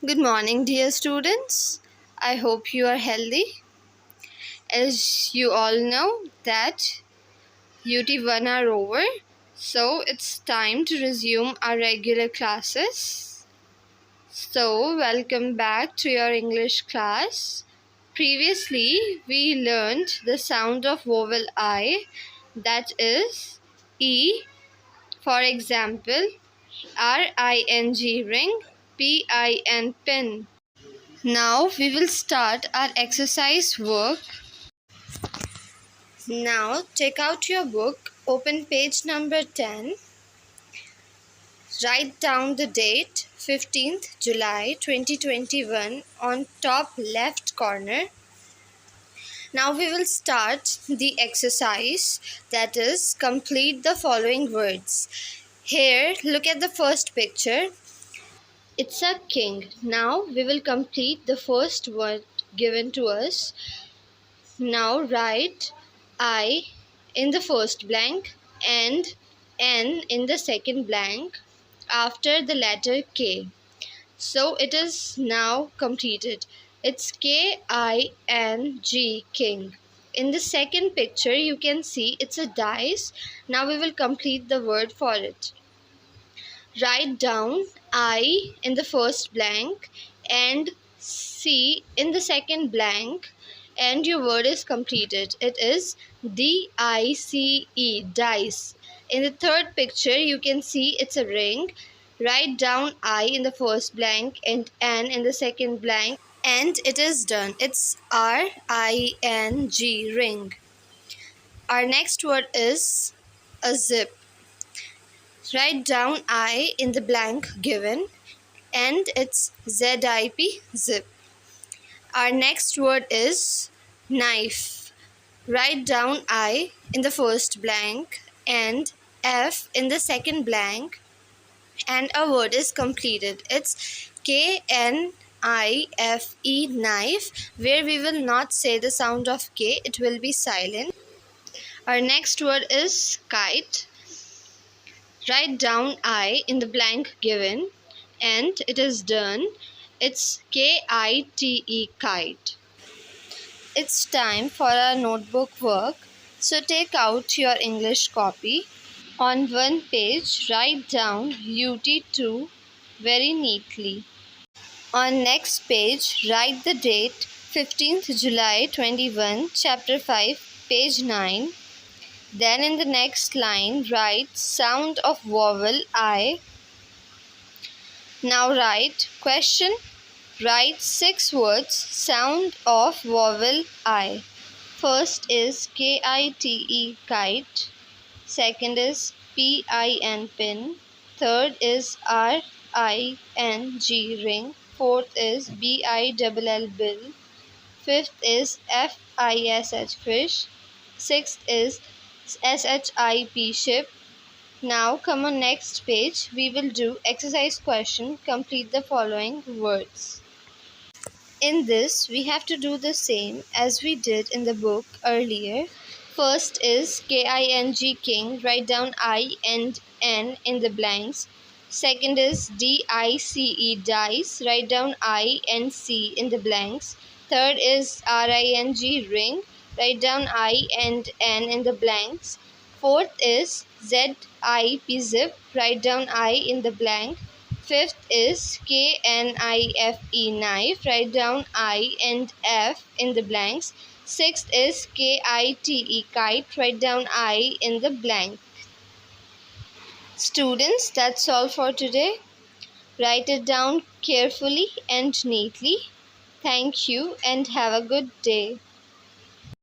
Good morning, dear students. I hope you are healthy. As you all know that UT1 are over, so it's time to resume our regular classes. So, welcome back to your English class. Previously, we learned the sound of vowel I, that is E. For example, RING ring, PIN pin. Now we will start our exercise work. Now take out your book, open page number 10, write down the date 15th July 2021 on top left corner. Now we will start the exercise, that is complete the following words. Here look at the first picture. It's a king. Now we will complete the first word given to us. Now write I in the first blank and N in the second blank after the letter K. So it is now completed. It's K-I-N-G, king. In the second picture you can see it's a dice. Now we will complete the word for it. Write down I in the first blank and C in the second blank, and your word is completed. It is D-I-C-E, dice. In the third picture you can see it's a ring. Write down I in the first blank and N in the second blank, and it is done. It's R-I-N-G, ring. Our next word is a zip. Write down I in the blank given, and it's ZIP, zip. Our next word is knife. Write down I in the first blank and F in the second blank, and our word is completed. It's KNIFE, knife, where we will not say the sound of K, it will be silent. Our next word is kite. Write down I in the blank given, and it is done. It's KITE, kite. It's time for our notebook work. So take out your English copy. On one page, write down UT2 very neatly. On next page, write the date 15th July 21, chapter 5, page 9. Then in the next line, write sound of vowel I. Now write question. Write 6 words, sound of vowel I. First is KITE, kite. Second is PIN, pin. Third is RING, ring. Fourth is BILL, bill. Fifth is FISH, fish. Sixth is SHIP, ship. Now come on next page. We will do exercise question. Complete the following words. In this, we have to do the same as we did in the book earlier. First is KING, king. Write down I and N in the blanks. Second is DICE, dice. Write down I and C in the blanks. Third is RING, ring. Write down I and N in the blanks. Fourth is ZIP, zip. Write down I in the blank. Fifth is KNIFE, knife. Write down I and F in the blanks. Sixth is KITE, kite. Write down I in the blank. Students, that's all for today. Write it down carefully and neatly. Thank you and have a good day.